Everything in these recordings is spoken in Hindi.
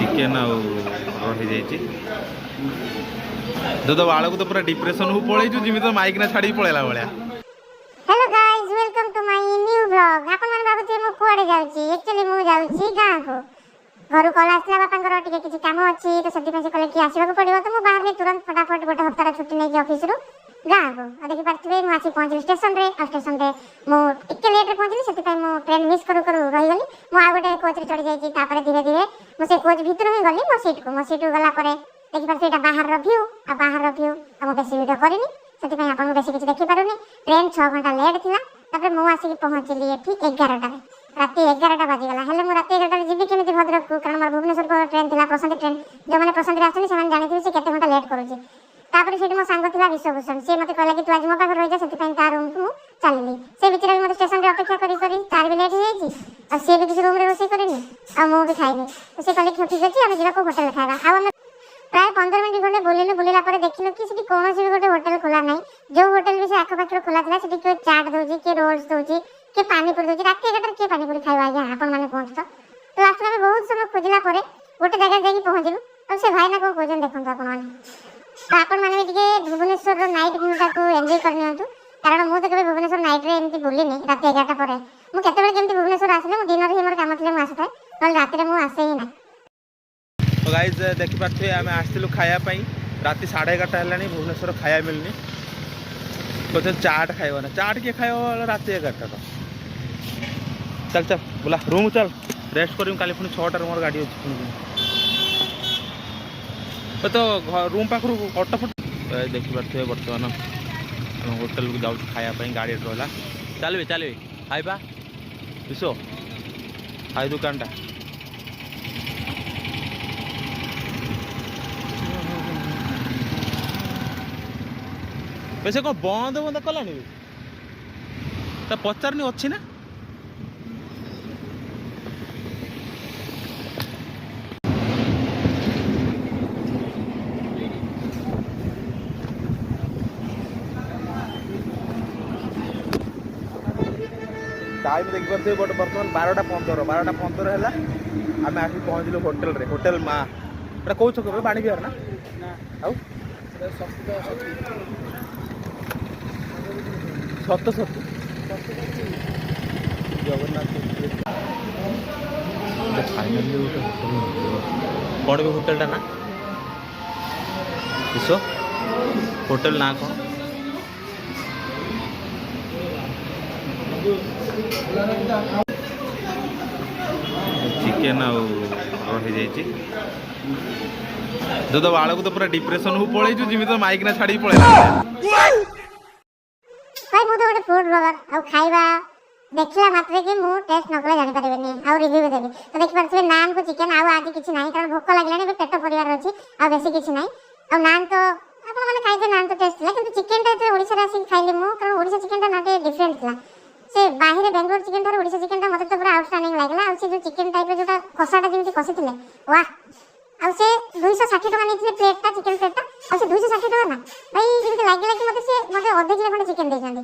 चिकेन रही जो तो बाड़ को तो पूरा डिप्रेशन को पलैचु जमी तो माइक ना छाड़ी पलैला भाया। Hello guys, welcome to my new vlog. आपण मन भाबुथि मु कुआडे जाउची, एक्चुअली मु जाउची गां को। घर कॉल आसला बापांकर टिके किछि काम अछि तो सेति से कहले कि आसीबा को पड़िबो तो मु बाहर में तुरंत फटाफट गोटे हफ्तार छुट्टी नै कि ऑफिस रु गां को आ देखि पारथिबे मु आसी पहुंचली स्टेशन रे। आ स्टेशन रे मु टिके लेट रे पहुंचली, सेति पय मु ट्रेन मिस करू करू रहि गली। मु आ गोटे कोच रे चढ़ी जाईची, तापर धीरे धीरे मु से कोच भीतर ही गली मो सीट गला परे देखि पारथि एटा बाहर रो व्यू आ मु बेसी वीडियो करिनी, सेति पय आपन बेसी किछि देखि पारुनी। ट्रेन 6 घंटा लेट थिला, तापर मु आसी पहुंचली एठी 11 टा राति 11टा बाजिगला। हेले मु राति 11टा जीबी केमिति भद्रक को, कारण मोर भुवनेश्वर को ट्रेन थिला प्रशांति ट्रेन। जो माने प्रशांति रे आछनी सेमान जानिथिबे से केते घंटा लेट करूची। तापर सेठी मो सांग थिला विश्वभूषण, से मते कहला कि तू आज मो पाखर रहि जा, सेति पय ता रूम को चलली। से बिचरा मते स्टेशन रे अपेक्षा करी करी तार भी लेट हो जाईची आ से भी किछ रूम रे रोसई करिनी आ मु भी खाइनी। तो से कहले कि ठीक अछि हम जिरा को होटल खाइबा। आ हम प्राय 15 मिनिट घंटे बुलिला पर देखिलो कि सेठी कोनोसी भी गोटे होटल खोला नै। जो होटल भी से आख पाखर खोला थिला सेठी के चाट दोजी के रोल्स दोजी के पानी पूरी दोजी। राति 11 के पानी पूरी खाइबा आज्ञा आपण माने कोन तो लास्ट में बहुत समय खोजिला परे गोटे जगह जाई पहुंचलु। और से भाई ना को खोजन देखंतु आपण माने तो आपण माने टिके भुवनेश्वर रो नाइट व्यू टाको एन्जॉय करनियंतु, कारण मु तो केबे भुवनेश्वर नाइट रे एमती बुलिनी। राति 11टा परे मु केतेबेले केमती भुवनेश्वर आसले मु दिन रे हमर काम थिले मु आसथे, नल राति रे मु आसे ही ना। तो गाइज देखि पारथि आमे आस्तिलु खाया पई, राति 11:30 हेलानी भुवनेश्वर खाया मिलनी। तो चाट खाइबो ना, चाट के खाइबो राति 11टा तो चल चल बोला रूम चल रेस्ट करिम, काली पुनी 6टा मोर गाड़ी अछि पुनी तो रूम पाखरु ऑटो फट देखि पारथि। वर्तमान हम होटल को जाउ खाया पई, गाड़ी रहला चलबे खाइबा विसो खाइ दुकानटा वैसे कौन बंद बंद कलानी पचारनी अच्छी ना। टाइम देख पारे बट बर्तमान 12:15 है आम आस पहुँचलु होटेल रे, होटेल माँ एटा कौ छक बाणी बिहार ना आउ सत सत जगन्नाथ फाइनाली गोटे होटेल कौन भी होटेलटा ना विश्व होटेल ना कौन चिकेन रही जो तो बाड़ को तो पूरा डिप्रेशन को पलैचु जमी तो माइक ना छाड़ी पलैला भाई मु तो गोटे फूड ब्लॉगर आ खाइबा देखला मात्रे कि मु टेस्ट न कले जानि परिबेनी आ रिव्यू भी देबी। तो देखि परथिबे नान को चिकेन आ आज किछि नाही, कारण भोक लागलानी पेट परिवार अछि आ बेसी किछि नाही। आ नान तो आपण माने खाइते नान तो टेस्ट थिला, किंतु चिकेन टा तो ओडिसा रासी खाइले मु, कारण ओडिसा चिकेन टा नाटे डिफरेंट थिला। से बाहिर बेंगलोर चिकेन थार ओडिसा चिकेन टा मते तो पूरा आउटस्टैंडिंग लागला। आ से जो चिकेन टाइप रे जोटा कसाटा जेमति कसिथिले वाह। आ से 260 टका नेथिले प्लेट टा चिकेन प्लेट टा, आ से 260 टका ना भाई जेमति लागला कि मते अधे किलो खंडे चिकेन देछंदी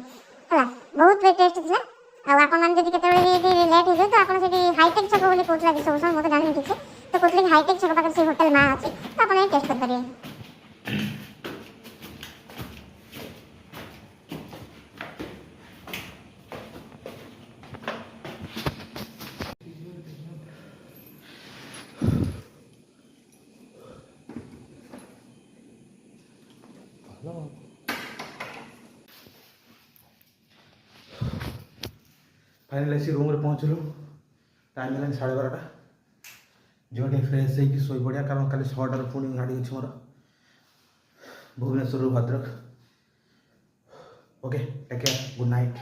हला, बहुत टेस्ट थिला। आ आपण मान जदि केतेबेले लेट हो जाय तो आपण सेठी हाईटेक छक बोली कोथला विश्वभूषण मते जानि ठीक से तो कोथले हाईटेक छक पाकर से होटल मां अछि, तो आपण टेस्ट कर परिए। फाइनल ऐसी रूम रे पहुँचलु, टाइम है 12:30 जो फ्रेश होगी शोई पड़ा, कारण कल 6टार पुणी गाड़ी अच्छी मोर Bhubaneswar Bhadrak. Okay take care, good night.